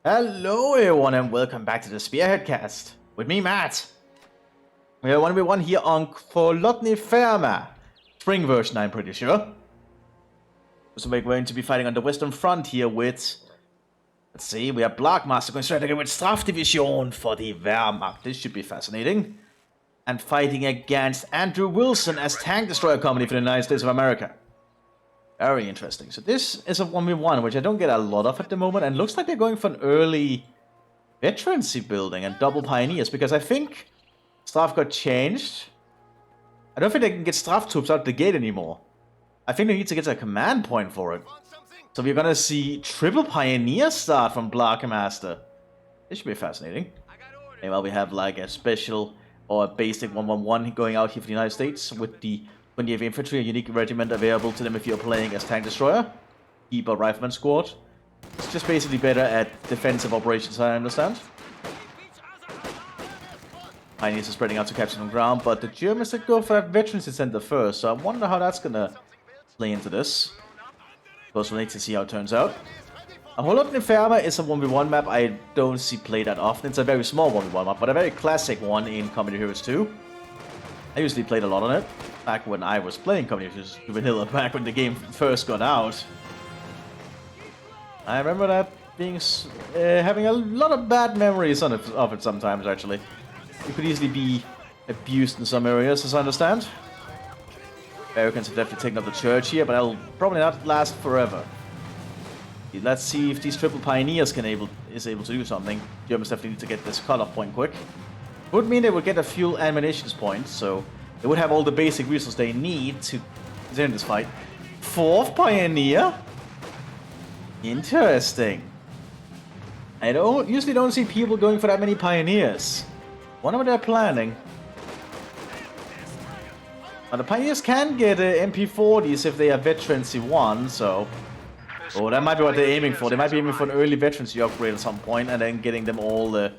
Hello everyone and welcome back to the Spearhead cast with me, Matt. We are 1v1 here on Kholodny Ferma. Spring version, I'm pretty sure. So we're going to be fighting on the Western Front here with... Let's see, we have Master going straight again with Strafdivision for the Wehrmacht. This should be fascinating. And fighting against Andrew Wilson as Tank Destroyer Company for the United States of America. Very interesting. So this is a 1v1, which I don't get a lot of at the moment, and looks like they're going for an early veterancy building and double pioneers, because I think Straf got changed. I don't think they can get Straf troops out the gate anymore. I think they need to get a command point for it. So we're gonna see triple pioneer start from Master. This should be fascinating. Meanwhile, we have like a special or a basic 1-1-1 going out here for the United States with the 20th Infantry, a unique regiment available to them if you're playing as Tank Destroyer. Keep a Rifleman Squad. It's just basically better at defensive operations, I understand. Pioneers are spreading out to capture some ground, but the Germans did go for that Veterans Center first, so I wonder how that's gonna play into this. Of course, we'll need to see how it turns out. Kholodny Ferma is a 1v1 map I don't see played that often. It's a very small 1v1 map, but a very classic one in Comedy Heroes 2. I usually played a lot on it. Back when I was playing Comedy Heroes Vanilla, back when the game first got out. I remember that being having a lot of bad memories of it sometimes, actually. It could easily be abused in some areas, as I understand. Americans have definitely taken up the church here, but that'll probably not last forever. Let's see if these triple pioneers is able to do something. Germans definitely need to get this cutoff point quick. Would mean they would get a fuel and munitions point, so they would have all the basic resources they need to continue this fight. Fourth pioneer? Interesting. I usually don't see people going for that many pioneers. Wonder what they're planning. Now, the pioneers can get MP40s if they are veterancy 1, so... Oh, that might be what they're aiming for. They might be aiming for an early veterancy upgrade at some point and then getting them all the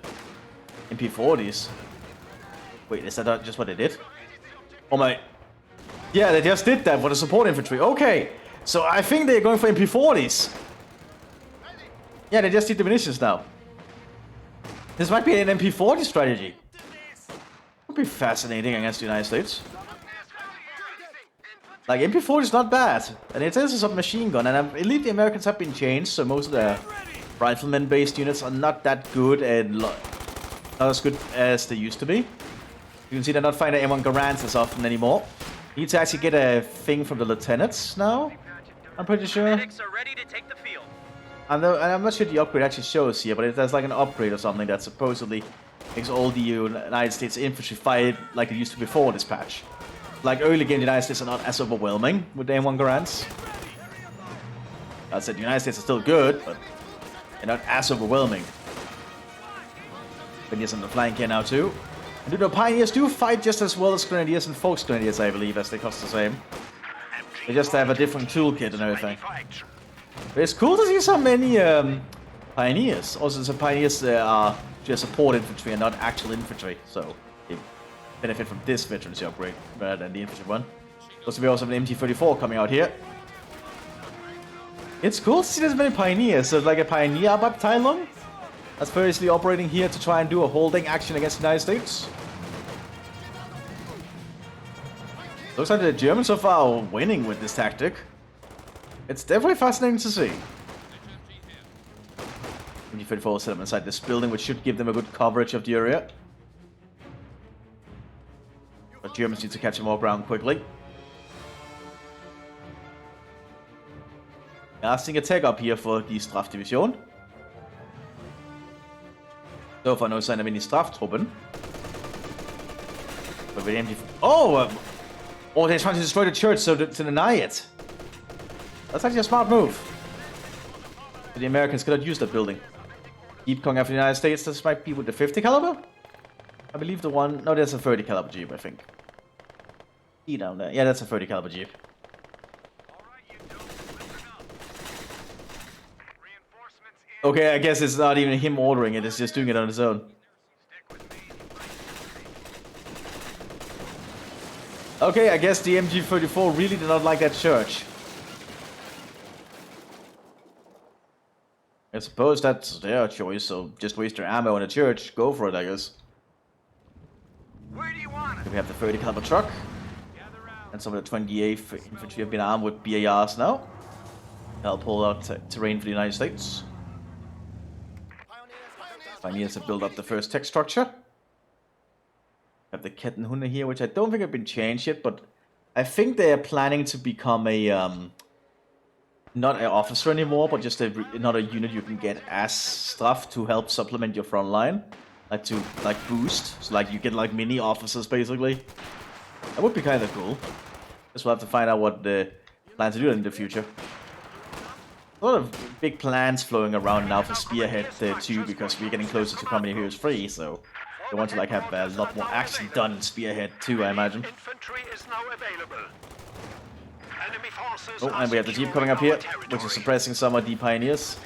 MP40s. Wait, is that just what they did? Oh my... Yeah, they just did that for the support infantry. Okay, so I think they're going for MP40s. Yeah, they just did the munitions now. This might be an MP40 strategy. Would be fascinating against the United States. Like, MP40 is not bad, and it is a submachine gun, and I believe the Americans have been changed, so most of the rifleman-based units are not that good and not as good as they used to be. You can see they're not finding M1 Garants as often anymore. You need to actually get a thing from the lieutenants now, I'm pretty sure. And I'm not sure the upgrade actually shows here, but there's like an upgrade or something that supposedly makes all the United States infantry fight like they used to before this patch. Like, early game, the United States are not as overwhelming with the M1 Garants. I said the United States are still good, but they're not as overwhelming. Pioneers on the flank here now, too. And the Pioneers do fight just as well as Grenadiers and Folks Grenadiers, I believe, as they cost the same. They just have a different toolkit and everything. But it's cool to see so many Pioneers. Also, some Pioneers are just support infantry and not actual infantry, so... benefit from this veterancy upgrade rather than the infantry one. Also, we also have an MT-34 coming out here. It's cool to see there's many pioneers. So, like a pioneer battalion that's firstly operating here to try and do a holding action against the United States. Looks like the Germans so far are winning with this tactic. It's definitely fascinating to see. MT-34 set up inside this building, which should give them a good coverage of the area. But Germans need to catch more ground quickly. Casting a tag up here for the Strafdivision. So far, no sign of any Straftruppen. But with empty. Oh, they're trying to destroy the church so to deny it. That's actually a smart move. But the Americans cannot use that building. Keep coming after the United States. This might be with the 50 caliber. I believe the one... No, there's a 30 caliber Jeep, I think. Down there. Yeah, that's a 30 caliber Jeep. Okay, I guess it's not even him ordering it, it's just doing it on his own. Okay, I guess the MG-34 really did not like that church. I suppose that's their choice, so just waste your ammo on a church. Go for it, I guess. Where do you want it? We have the 30 caliber truck. And some of the 28th infantry have been armed with BARs now. Help hold out terrain for the United States. Pioneers have built up the first tech structure. We have the Kettenhunde here, which I don't think have been changed yet, but I think they are planning to become a not an officer anymore, but just another unit you can get as stuff to help supplement your front line, like to boost. So like you get like mini officers basically. That would be kind of cool. Just we'll have to find out what they plan to do in the future. A lot of big plans flowing around now for Spearhead too, because we're getting closer to Company Heroes 3, so they want to like have a lot more action done in Spearhead too, I imagine. Infantry is now available. Enemy forces Oh, and we have the Jeep coming up here, which is suppressing some of the Pioneers.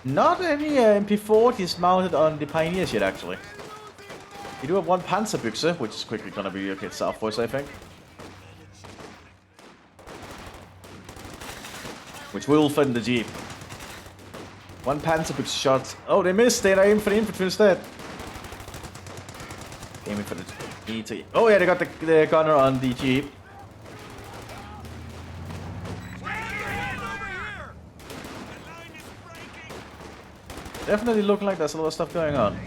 Not any MP40s mounted on the Pioneers yet, actually. We do have one Panzerbüchse, which is quickly gonna be okay south for us, I think. Which will fund the Jeep. One Panzerbüchse shot. Oh, they missed. They're aiming for the infantry instead. Aiming for the GT. Oh yeah, they got the gunner on the Jeep. Definitely looking like there's a lot of stuff going on.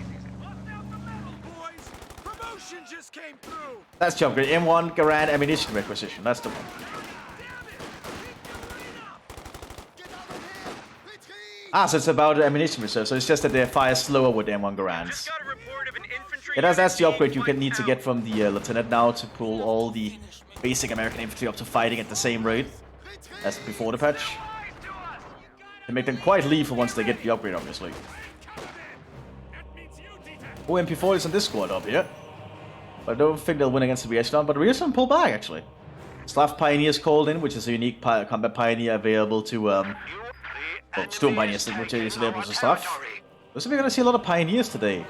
That's the upgrade. M1 Garand ammunition requisition. That's the one. Ah, so it's about ammunition reserve. So it's just that they fire slower with M1 Garands. Yeah, that's the upgrade you can need to get from the lieutenant now to pull all the basic American infantry up to fighting at the same rate as before the patch. To make them quite lethal once they get the upgrade, obviously. Oh, MP4 is on this squad up here. I don't think they'll win against the Realism, but Realism pull back actually. Slav Pioneers called in, which is a unique combat pioneer available to well, Storm Pioneers, which is available to Slav. Looks like we're gonna see a lot of Pioneers today.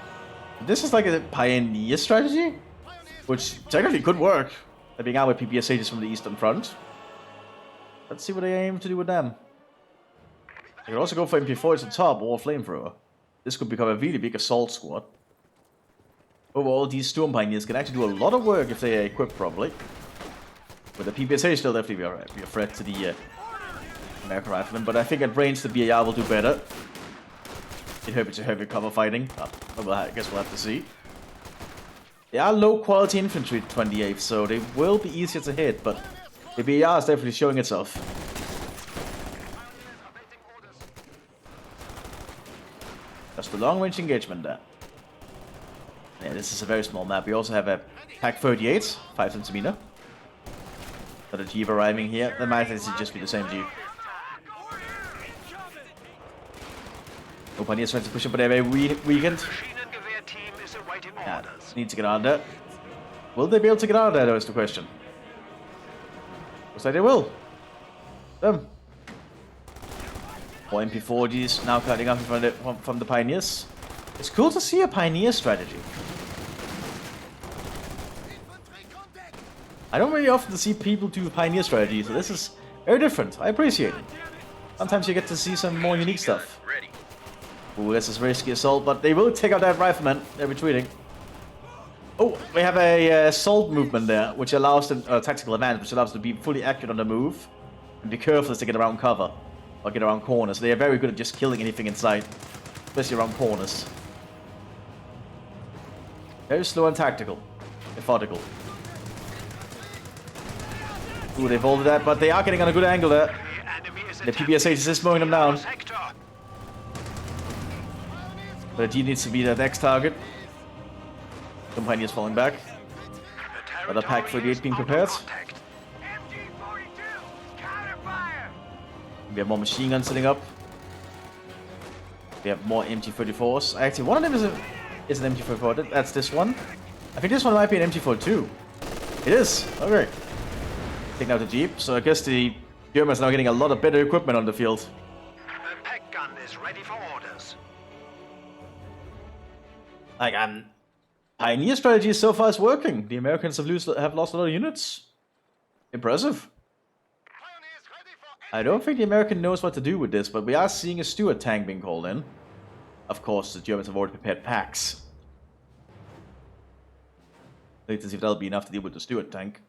This is like a Pioneer strategy, which technically could work. They're being out with PPSHs from the Eastern Front. Let's see what they aim to do with them. They could also go for MP4s on top or Flamethrower. This could become a really big assault squad. Overall, these Storm Pioneers can actually do a lot of work if they are equipped properly. With the PPSH, they'll definitely be a threat to the American Riflemen, but I think at range the BAR will do better. In heavy cover fighting. I guess we'll have to see. They are low quality infantry 28th, so they will be easier to hit, but the BAR is definitely showing itself. That's the long range engagement there. Yeah, this is a very small map. We also have a Pack 38, 5 centimeter. Got a Jeep arriving here. That might actually just be the same Jeep. No Pioneers trying to push up, but they're very weakened. Yeah, need to get out of there. Will they be able to get out of there, though, is the question. Looks like they will. Them. More MP40s now cutting up from the Pioneers. It's cool to see a Pioneer strategy. I don't really often see people do Pioneer strategies, so this is very different. I appreciate it. Sometimes you get to see some more unique stuff. Ooh, this is risky assault, but they will take out that rifleman. They're retreating. Oh, we have a assault movement there, which allows them, tactical advantage, which allows them to be fully accurate on the move. And be careful as they get around cover. Or get around corners. They are very good at just killing anything in sight. Especially around corners. Very slow and tactical. Methodical. Ooh, they folded that, but they are getting on a good angle there. The PPSH is just mowing them down. But G needs to be the next target. Companions falling back. Another Pack 38 being prepared. We have more machine guns setting up. We have more MT-34s. Actually, one of them is an MT-34. That's this one. I think this one might be an MT-42. It is. Okay. Taking out the Jeep. So I guess the Germans are now getting a lot of better equipment on the field. The Pack gun is ready for orders. Like, Pioneer strategy so far is working. The Americans have lost a lot of units. Impressive. I don't think the American knows what to do with this, but we are seeing a Stuart tank being called in. Of course, the Germans have already prepared packs. Let's see if that'll be enough to deal with the Stuart tank.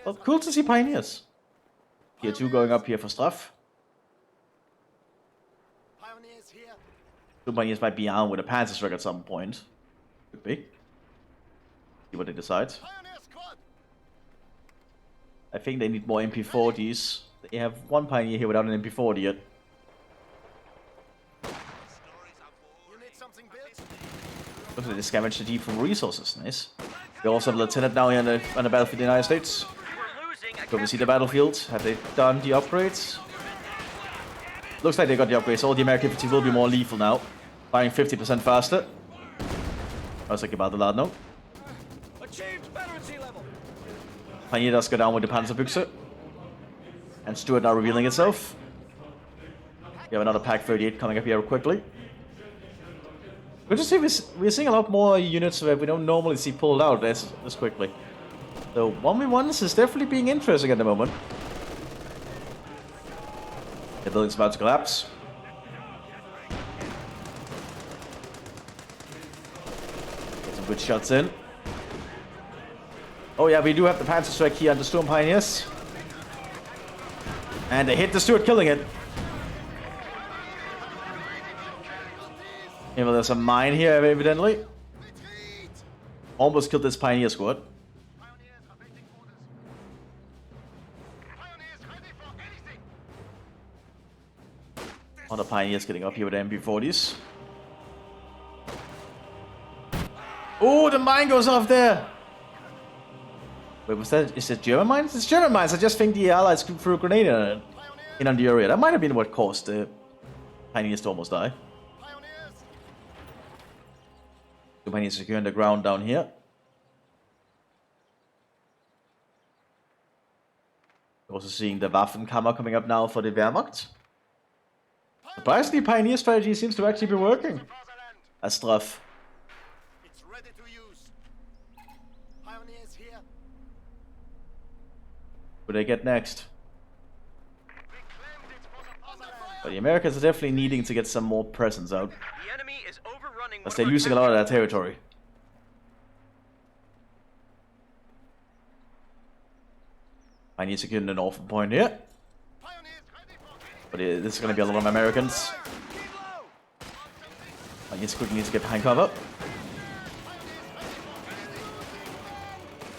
Well, cool to see Pioneers. Tier 2 going up here for stuff. Two Pioneers might be armed with a Panzerschreck at some point. Could be. See what they decide. I think they need more MP40s. They have one Pioneer here without an MP40 yet. Looks like they scavenged the deep from resources. Nice. We also have a lieutenant now here on the battlefield in the United States. Go we see the battlefield. Have they done the upgrades? Looks like they got the upgrades. All the American infantry will be more lethal now. Firing 50% faster. I was thinking about the lad now. Pioneer does go down with the Panzerbüchse. And Stuart now revealing itself. We have another Pack 38 coming up here quickly. Good to see we're seeing a lot more units that we don't normally see pulled out this quickly. So 1v1s is definitely being interesting at the moment. The building's about to collapse. Get some good shots in. Oh yeah, we do have the Panzerschreck here on the Storm Pioneers. And they hit the Stuart, killing it. Even though there's a mine here, evidently. Almost killed this Pioneer squad. Other Pioneers getting up here with MP40s. Oh, the mine goes off there! Wait, was that? Is it German mines? It's German mines. I just think the Allies threw a grenade in on the area. That might have been what caused the Pioneers to almost die. The Pioneers securing the ground down here. Also seeing the Waffenkammer coming up now for the Wehrmacht. Surprisingly, Pioneer strategy seems to actually be working. As rough. It's ready to use. Pioneers here. What do they get next? But the Americans are definitely needing to get some more presence out. The enemy is overrunning. As they're losing a lot of that territory. I need to get an northern point here. But this is going to be a lot of Americans. I just quickly need to get behind cover.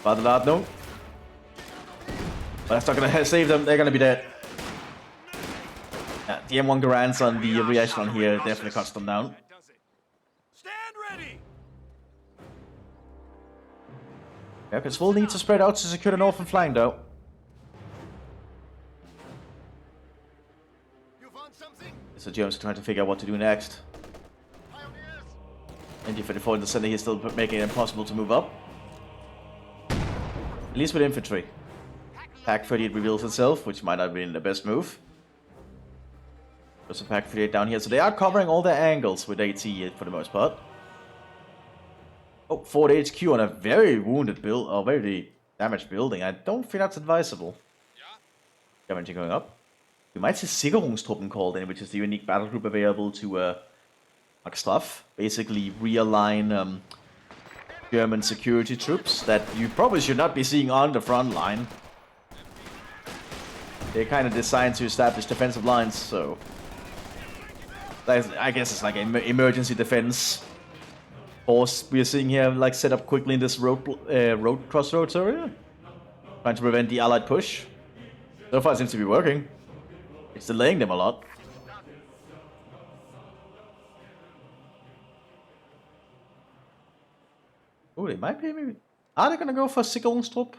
Battalion, no. But that's not going to save them. They're going to be dead. Yeah, the M1 Garands on the reaction on here definitely cuts them down. Stand ready. Americans will need to spread out to secure the northern flank though. So Germans are trying to figure out what to do next. And D-34 in the center here still making it impossible to move up. At least with infantry. Pack 38 reveals itself, which might not have been the best move. There's a Pack 38 down here, so they are covering all their angles with AT for the most part. Oh, Fort HQ on a very wounded build, or very damaged building. I don't think that's advisable. Damage going up. We might see Sicherungstruppen called in, which is the unique battle group available to mark stuff. Basically realign German security troops that you probably should not be seeing on the front line. They're kind of designed to establish defensive lines, so I guess it's like an emergency defense force we are seeing here, like set up quickly in this road crossroads area, trying to prevent the Allied push. So far, it seems to be working. It's delaying them a lot. Oh, they might be maybe. Are they gonna go for Sicherungstrupp?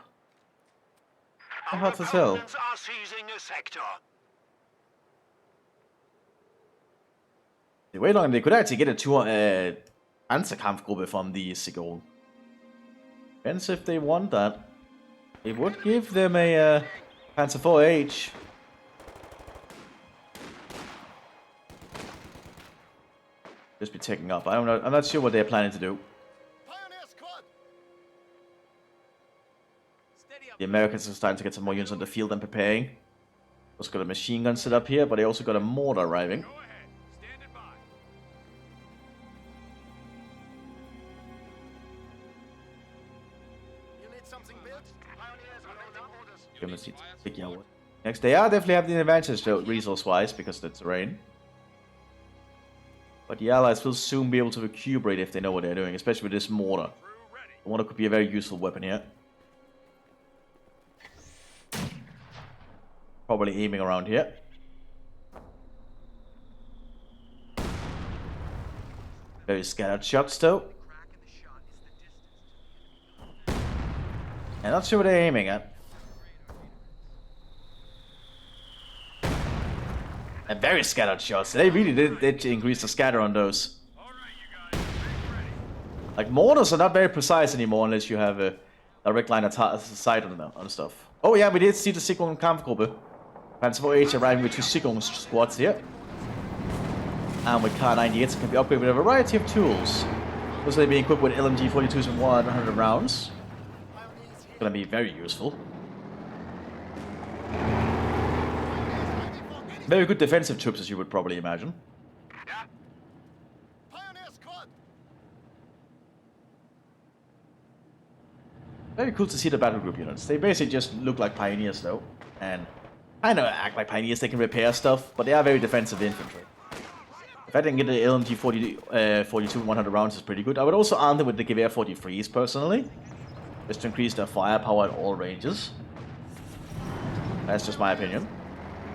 Hard to tell. Are seizing a sector. They wait long, they could actually get a Panzerkampfgruppe from the Sicherung. Depends if they want that. It would give them a Panzer 4H. Just be taking up. I'm not sure what they're planning to do. The Americans are starting to get some more units on the field and preparing. Also got a machine gun set up here, but they also got a mortar arriving. Go ahead. Standing by. You need something built? Pioneers are awaiting orders. Germans need to pick your wood. Next, they are definitely have the advantage though, resource-wise, because of the terrain. But the Allies will soon be able to recuperate if they know what they're doing, especially with this mortar. The mortar could be a very useful weapon here. Probably aiming around here. Very scattered shots though. And not sure what they're aiming at. And very scattered shots. They really did increase the scatter on those. Like, mortars are not very precise anymore unless you have a direct line of sight on stuff. Oh yeah, we did see the Sigrun Kampfgruppe. Panzer IV arriving with 2 Sigrun squads here. And with Kar-98s can be upgraded with a variety of tools. Also being equipped with LMG 42s and 100 rounds. Gonna be very useful. Very good defensive troops, as you would probably imagine. Yeah. Pioneer squad. Very cool to see the battle group units. They basically just look like pioneers though. And I know act like pioneers, they can repair stuff, but they are very defensive infantry. If I can get the LMG 42 100 rounds is pretty good. I would also arm them with the Gewehr 43s personally. Just to increase their firepower at all ranges. That's just my opinion.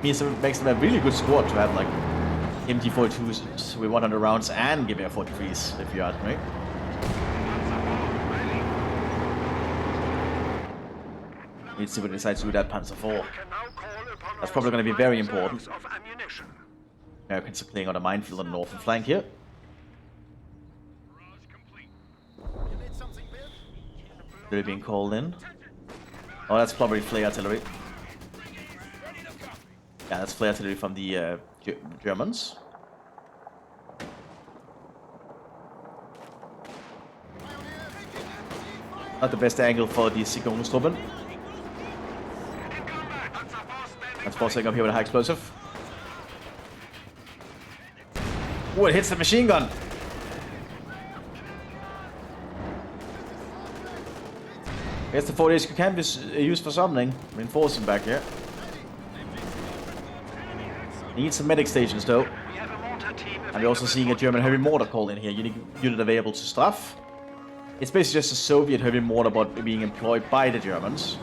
It makes them a really good squad to have like MG42s with 100 rounds and Gewehr 43s, if you ask me. Let's see what they decide to do with that Panzer IV. That's probably going to be very important. Americans are clearing out a minefield on the northern flank here. They're being called in. Oh, that's probably flare artillery. Yeah, that's flare artillery from the Germans. Not the best angle for the Sigrun-Truppen. That's forcing up here with a high explosive. Oh, it hits the machine gun. I guess the 40s can be used for something. Reinforcing back here. Need some medic stations though. And we're also seeing a German heavy mortar called in here. Unit available to stuff. It's basically just a Soviet heavy mortar but being employed by the Germans.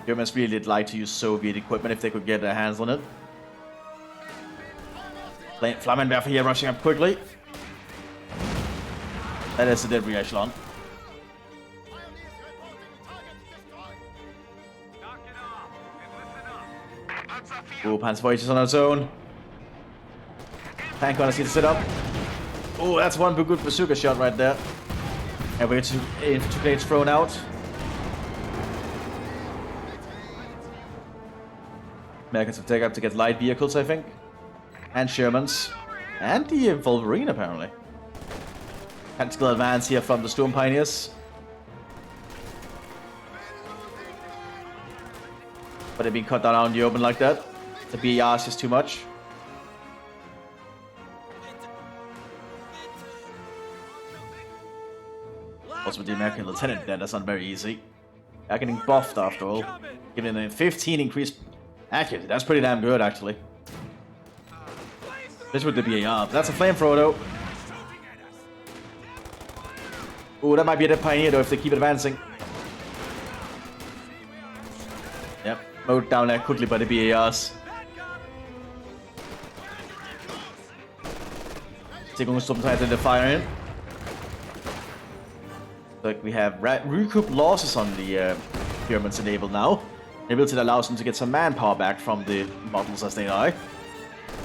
Germans really did like to use Soviet equipment if they could get their hands on it. Flammenwerfer here rushing up quickly. That is a debris echelon. Ooh, Panzer IV is on its own. Tank gonna see the setup. Ooh, that's one good bazooka shot right there. And we get 2 infantry planes thrown out. Americans have taken up to get light vehicles, I think. And Shermans. And the Wolverine, apparently. Tactical advance here from the Storm Pioneers. But they're being cut down out in the open like that. The BAR is just too much. Also with the American lieutenant there, that's not very easy. They're getting buffed after all. Giving them a 15 increased accuracy. That's pretty damn good, actually. This with the BAR. That's a flamethrower, though. Ooh, that might be a dead pioneer, though, if they keep advancing. Yep, mowed down there quickly by the BARs. Sigrun trying to fire in. Like we have recoup losses on the Germans enabled now. The ability that allows them to get some manpower back from the models as they die.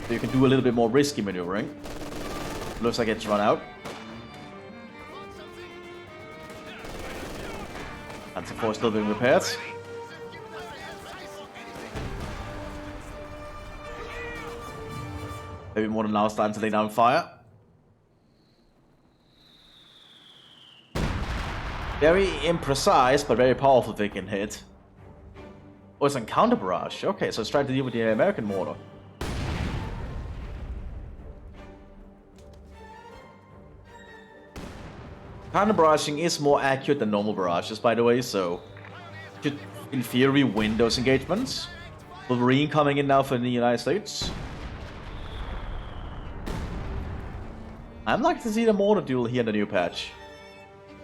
So you can do a little bit more risky maneuvering. Looks like it's run out. Panzer IV still being repaired. Maybe more than now, it's time to lay down fire. Very imprecise, but very powerful they can hit. Oh, it's on counter barrage. Okay, so it's trying to deal with the American mortar. Counter barraging is more accurate than normal barrages, by the way, so should, in theory, win those engagements. Wolverine coming in now for the United States. I'm like to see the mortar duel here in the new patch.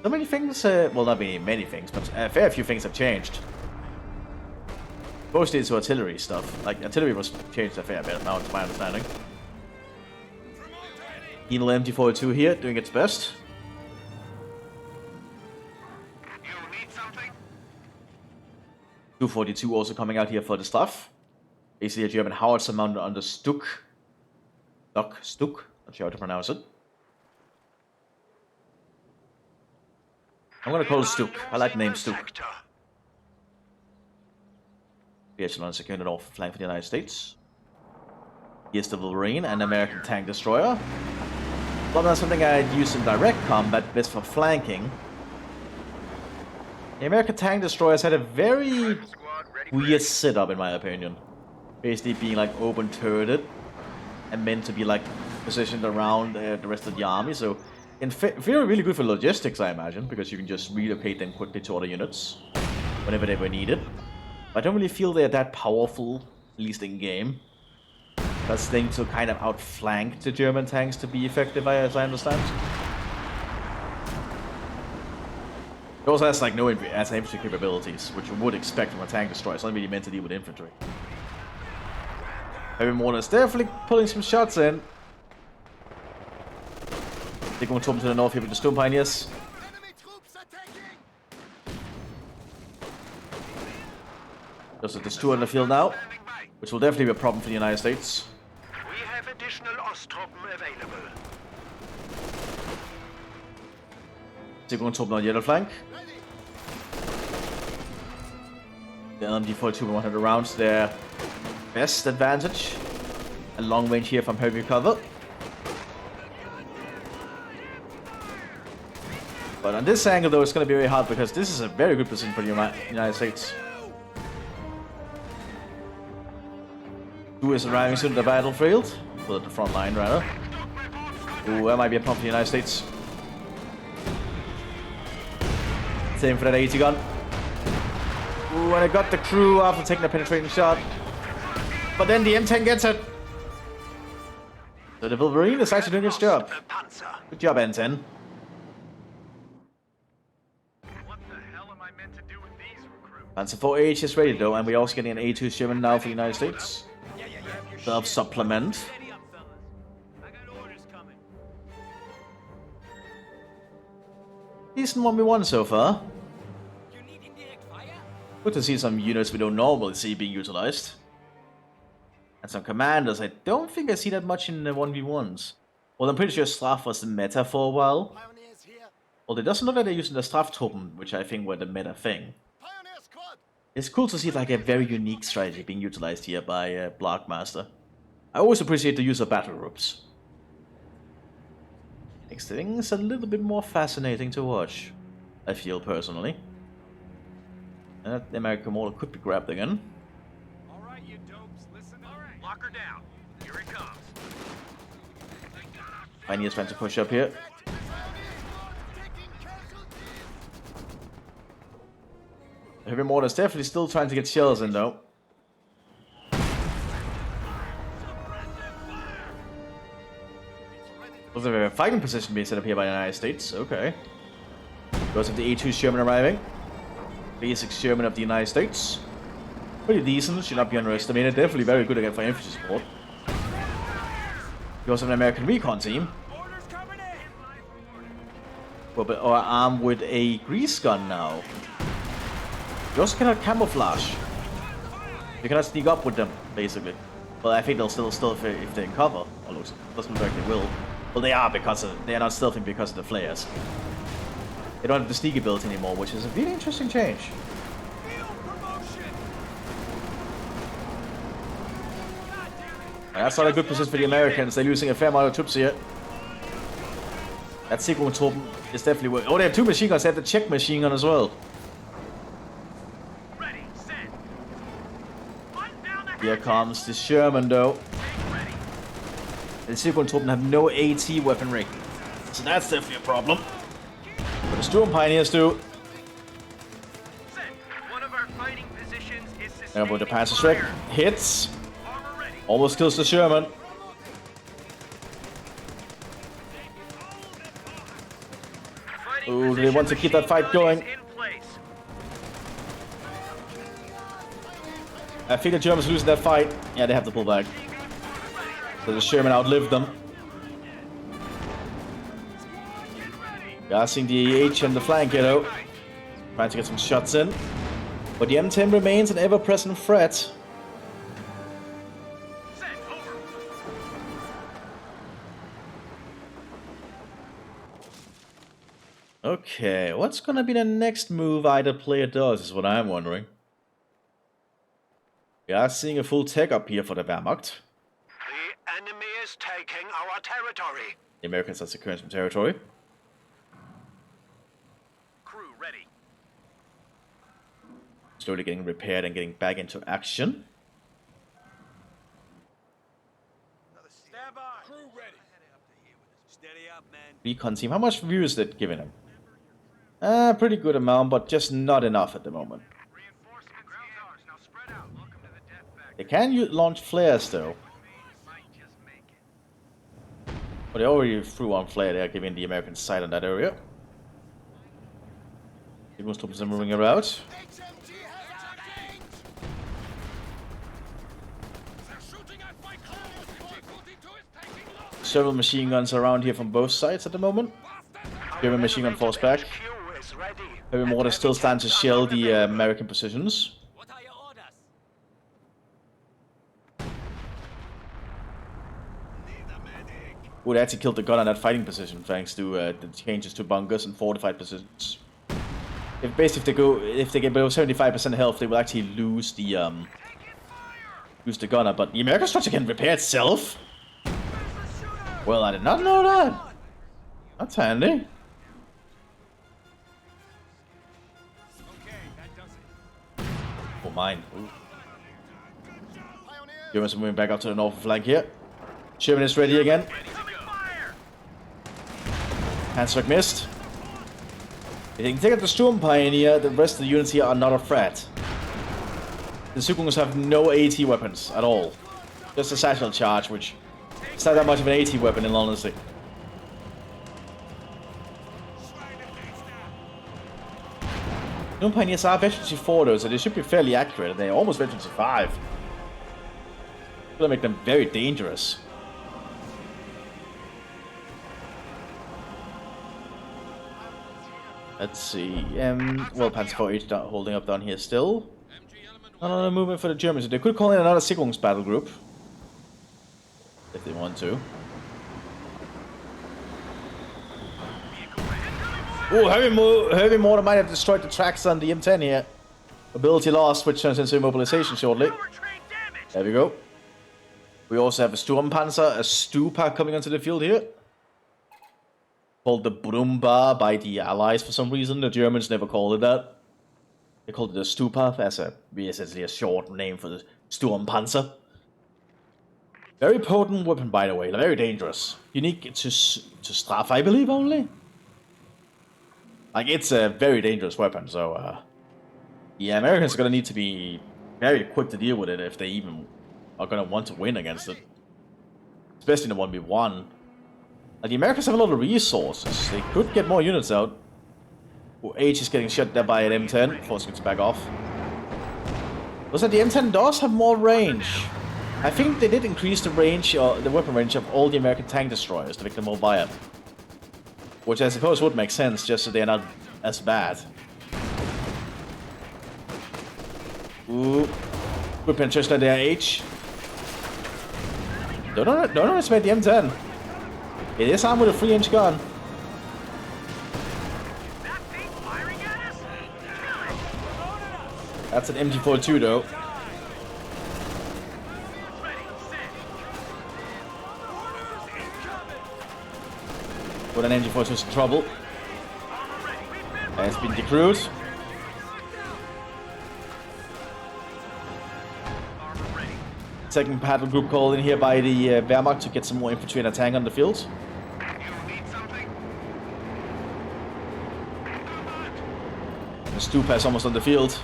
So many things, well, not many things, but a fair few things have changed. Mostly it's artillery stuff. Like, artillery was changed a fair bit now, to my understanding. Penal MT42 here, doing its best. You need something? 242 also coming out here for the stuff. Basically a German howitzer mounted on the Stuck. Stuck, not sure how to pronounce it. I'm gonna call it Stuck. I like the name Stuck. The Echelon secured the north flank for the United States. Here's the Wolverine, an American tank destroyer. Well, that's something I'd use in direct combat, best for flanking. The American tank destroyers had a very weird setup, in my opinion. Basically being like open turreted and meant to be like positioned around the rest of the army. So, in theory, really good for logistics, I imagine, because you can just relocate them quickly to other units whenever they were needed. I don't really feel they're that powerful, at least in game. That's thing to kind of outflank the German tanks to be effective, as I understand. It also has like no infantry capabilities, which you would expect from a tank destroyer. It's not really meant to deal with infantry. Heavy mortar is definitely pulling some shots in. They're going to to the north here with the Stone Pioneers. There's 2 on the field now, which will definitely be a problem for the United States. We have additional Osttruppen available. They're going to on the other flank. The LMG-42 100 rounds, their best advantage. A long range here from heavy cover. But on this angle, though, it's going to be very hard because this is a very good position for the United States. 2 is arriving soon at the battlefield. Well, at the front line, rather. Ooh, that might be a problem for the United States. Same for that AT gun. Ooh, and I got the crew after taking a penetrating shot. But then the M10 gets it. So the Wolverine is actually doing its job. Good job, M10. What the hell am I meant to do with these recruits? Panzer 4H is ready though, and we're also getting an A2 Sherman now for the United States. Self-supplement. Decent 1v1 so far. Good to see some units we don't normally see being utilized. And some commanders I don't think I see that much in the 1v1s. Well, I'm pretty sure Straf was the meta for a while. Well, it doesn't look like they're using the Straf-Truppen, which I think were the meta thing. It's cool to see like a very unique strategy being utilized here by Blockmaster. I always appreciate the use of battle groups. Makes things a little bit more fascinating to watch, I feel personally. And the American mortar could be grabbed again. Alright, you dopes, listen up. Lock her down. Here it comes. Pioneer's trying to push up here. Heavy mortar is definitely still trying to get shells in though. Was there a fighting position being set up here by the United States? Okay. Goes of the A2 Sherman arriving. Basic Sherman of the United States. Pretty decent, should not be underestimated. Definitely very good again for infantry support. We also have an American recon team. Well, but are armed with a grease gun now. You also cannot camouflage. You cannot sneak up with them, basically. Well, I think they'll still stealth if they're in cover. Or looks doesn't look like they will. Well, they are because they are not stealthing because of the flares. They don't have the sneak ability anymore, which is a really interesting change. And that's not a good position for the Americans. They're losing a fair amount of troops here. That Sigrun-truppen is definitely working. Oh, they have 2 machine guns. They have the check machine gun as well. Ready, set. Button down the Here hatches. comes the Sherman, though. Ready. The Sigrun-truppen have no AT weaponry. So that's definitely a problem. But the Sturm Pioneers do. Set. One of our fighting positions is And sustaining with the Panzer Strike fire. hits. Armor ready. Almost kills the Sherman. Fighting Ooh, they want to keep that machine fight gun going. is in place. I think the Germans losing that fight. Yeah, they have to pull back. So the Sherman outlived them. Gassing the H and the flank, though. Trying to get some shots in. But the M10 remains an ever-present threat. Set. Over. Okay, what's gonna be the next move either player does is what I'm wondering. We are seeing a full tech up here for the Wehrmacht. The enemy is taking our territory. The Americans are securing some territory. Crew ready. Slowly getting repaired and getting back into action. Stand by. Crew ready. Steady up, man. Recon team, how much view is that giving them? Pretty good amount, but just not enough at the moment. Reinforcements ours. Now spread out. Welcome to the death factory. They can launch flares though. Might just make it. But they already threw one flare there, giving the Americans sight on that area. Most troops are moving around. Several machine guns around here from both sides at the moment. German machine gun falls back. HQ is ready. Heavy mortar still stands to shell the American positions. What are your orders? Oh, they actually killed the gun on that fighting position thanks to the changes to bunkers and fortified positions. If they get below 75% health, they will actually lose the gunner. But the American structure can repair itself. Well, I did not know that. That's handy. Okay, that does it. Oh, mine. Ooh. Germans are moving back up to the northern flank here. Sherman is ready again. Coming fire! Handstrike missed. If you can take out the Sturm Pioneer, the rest of the units here are not a threat. The Sukungs have no AT weapons at all. Just a satchel charge, which is not that much of an AT weapon in all honesty. Sturm Pioneers are veteran 4 though, so they should be fairly accurate. They're almost veteran 5. That'll make them very dangerous. Let's see. Well, Panzer 4H holding up down here still. Another movement for the Germans. They could call in another Sigrungs battle group if they want to. Oh, heavy mortar might have destroyed the tracks on the M10 here. Ability lost, which turns into immobilization shortly. Powertrain damage! There we go. We also have a Sturmpanzer, a Stupa coming onto the field here. Called the Brumba by the Allies for some reason. The Germans never called it that. They called it a Stupa as essentially a short name for the Sturmpanzer. Very potent weapon, by the way. Very dangerous. Unique to Strafe, I believe, only. Like, it's a very dangerous weapon, so the Americans are gonna need to be very quick to deal with it if they even are gonna want to win against it. Especially in the 1v1. The Americans have a lot of resources. They could get more units out. Oh, H is getting shot there by an M10, forcing it to back off. Also, the M10 does have more range. I think they did increase the range, or the weapon range of all the American tank destroyers to make them more viable. Which I suppose would make sense, just so they're not as bad. Ooh. Good penetration there, H. Don't underestimate the M10. It is armed with a 3-inch gun. That thing firing at us? Kill it! That's an MG42 though. Ready, set. Put an engine force in trouble. Has been decrewed. Second battle group called in here by the Wehrmacht to get some more infantry and a tank on the field. The Stupa is almost on the field.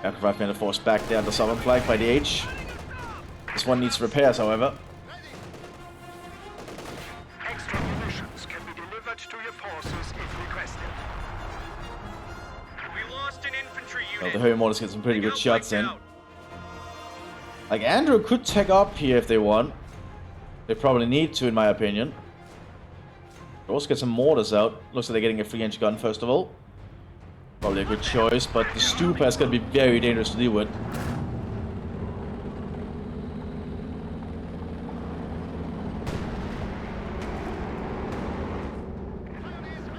Aircraft being forced back there on the southern flank by the H. This one needs repairs, however. Extra munitions can be delivered to your forces if requested. We lost an infantry unit. Well, the Heavy Mortars get some pretty good shots in. Like, Andrew could take up here if they want. They probably need to, in my opinion. They also get some mortars out. Looks like they're getting a free engine gun, first of all. Probably a good choice, but the Stupa is going to be very dangerous to deal with.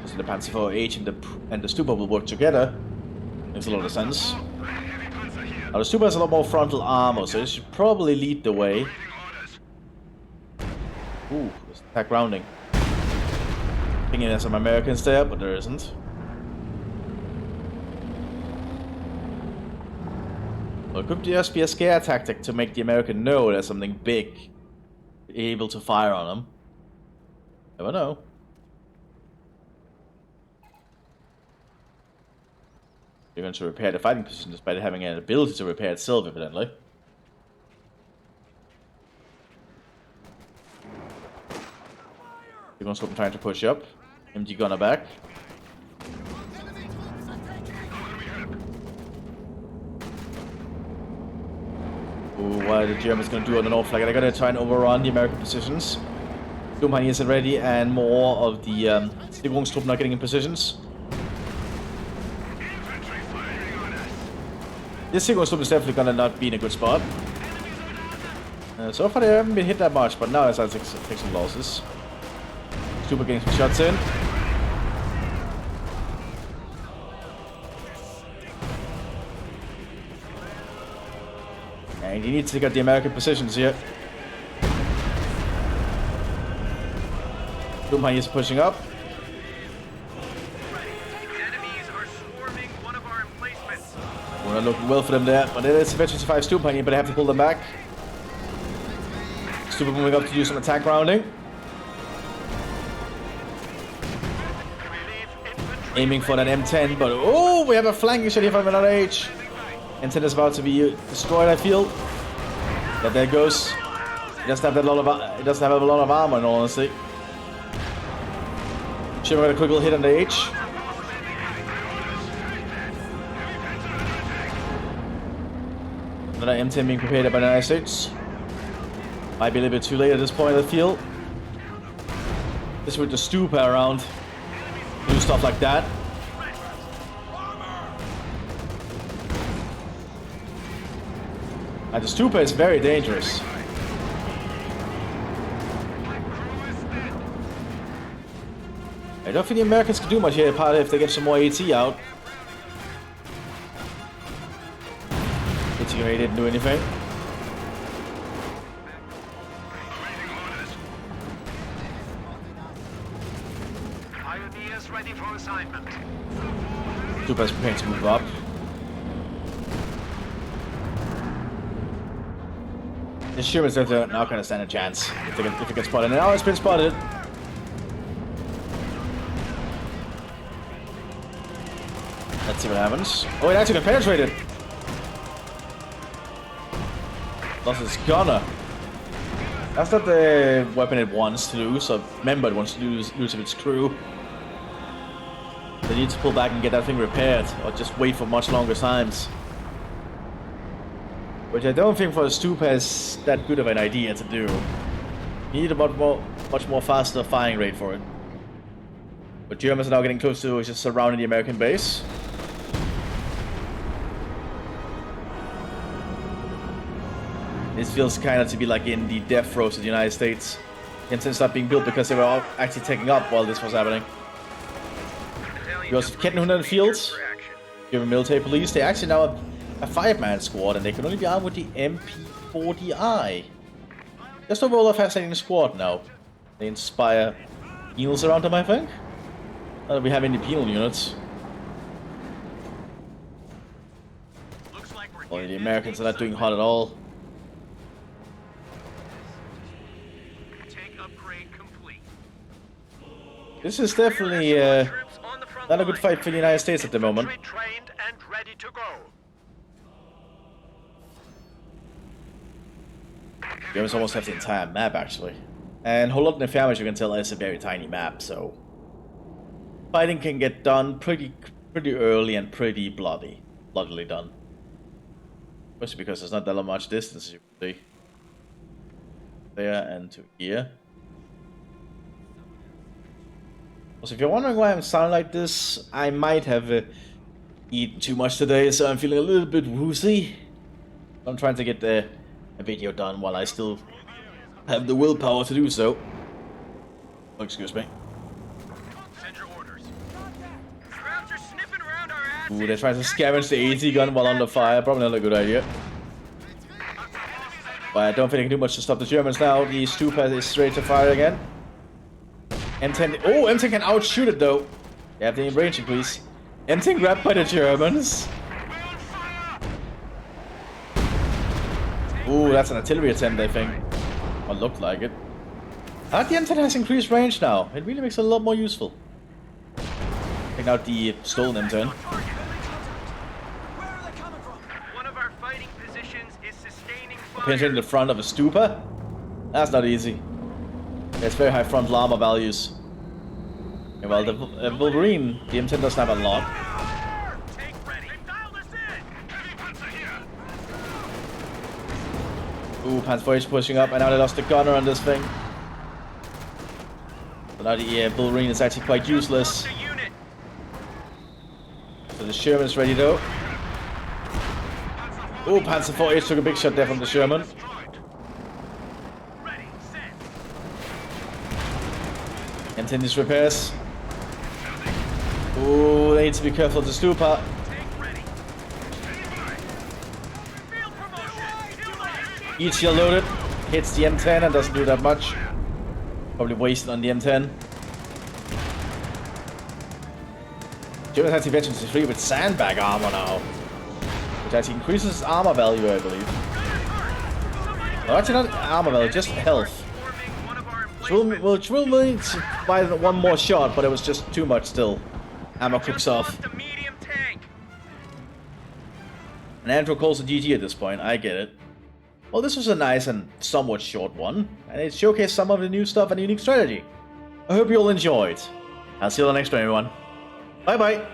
So the Panzer IV H and the Stupa will work together. Makes a lot of sense. Now the Stupa has a lot more frontal armor, so it should probably lead the way. Ooh, there's attack grounding. Thinking there's some Americans there, but there isn't. Well, it could just be a scare tactic to make the American know there's something big able to fire on them. Never know. You're going to repair the fighting position despite having an ability to repair itself, evidently. You're going to trying to push up. MG gunner back. What are the Germans going to do on the north flank? They're going to try and overrun the American positions. Sturmpanzer is ready, and more of the Sicherungstruppen are getting in positions. This Sicherungstruppen is definitely going to not be in a good spot. So far they haven't been hit that much, but now it's at take some losses. Stupa getting some shots in. And you need to get the American positions here. Sturmpanzer is pushing up. Enemies are swarming one of our emplacements. We're not looking well for them there, but it is a veteran 5 Sturmpanzer, but they have to pull them back. Stupa moving up to do some attack grounding. Aiming for that M10, but oh, we have a flanking shot here from another H. M10 is about to be destroyed, I feel. Yeah, there it goes. It doesn't have a lot of armor, in all honesty. Should have got a quick little hit on the H. Another M10 being prepared by the United States. Might be a little bit too late at this point of the field. Just with the Stupa around. Do stuff like that. And the Stupa is very dangerous. I don't think the Americans can do much here, apart if they get some more AT out. Hitting didn't do anything. Pioneers ready for assignment. Stupa is preparing to move up. The Shermans are not going to stand a chance if they get spotted. And now it's been spotted. Let's see what happens. Oh, it actually got penetrated. Lost its gunner. That's not the weapon it wants to lose, or member it wants to lose of its crew. They need to pull back and get that thing repaired, or just wait for much longer times. Which I don't think for a Stupa is that good of an idea to do. You need a much more faster firing rate for it. But Germans are now getting close to just surrounding the American base. This feels kind of to be like in the death throes of the United States. Instead not being built because they were all actually taking up while this was happening. You also have Kettenhunde in the field. German military police. They actually now have a 5-man squad, and they can only be armed with the MP40I. Just overall a fascinating squad now. They inspire penals around them, I think. Not that we have any penal units. Looks like we're Well, the getting Americans are into not doing hot at all. Tank upgrade complete. This is definitely Troops on the front not a good line. fight for the United States at the moment. Infantry trained and ready to go. Germans almost have the entire map, actually. And Holotne Fair, as you can tell, is a very tiny map, so fighting can get done pretty early and pretty bloodily done. Especially because there's not that much distance, as you can see. There and to here. Also, if you're wondering why I'm sounding like this, I might have eaten too much today, so I'm feeling a little bit woozy. I'm trying to get a video done while I still have the willpower to do so. Oh, excuse me. Send your orders. Scouts are sniffing around our asses. Ooh, they're trying to scavenge the AT gun while under fire. Probably not a good idea. But I don't think I can do much to stop the Germans now. The Stupa is straight to fire again. M10. Oh, M10 can outshoot it though. They have the range increase. M10 grabbed by the Germans. Ooh, that's an artillery attempt, I think. Or looked like it. I think the M10 has increased range now. It really makes it a lot more useful. Take out the stolen M10. One of our fighting positions is sustaining fire. Penetrating the front of a Stupa? That's not easy. There's very high frontal armor values. Yeah, well, the Wolverine, the M10 doesn't have a lot. Tank ready. They've dialed us in. Heavy panzer here. Ooh, Panzer IV pushing up, and now they lost the gunner on this thing. So now the Wolverine is actually quite useless. The unit. So the Sherman's ready though. Ooh, Panzer IV took a big shot there from the Sherman. Ready. Set. M10 is repairs. Ooh, they need to be careful of the Stupa. Tank ready. Field promotion. Field ready. Each shield loaded. Hits the M10 and doesn't do that much. Probably wasted on the M10. Germans have Veterans 3 with sandbag armor now. Which actually increases its armor value, I believe. No, actually not armor value, just health. Forming one of our Which will need to buy one more shot, but it was just too much still. Ammo cooks off. The medium tank. And Andrew calls a GG at this point, I get it. Well, this was a nice and somewhat short one, and it showcased some of the new stuff and unique strategy. I hope you all enjoyed. I'll see you on the next one, everyone. Bye bye!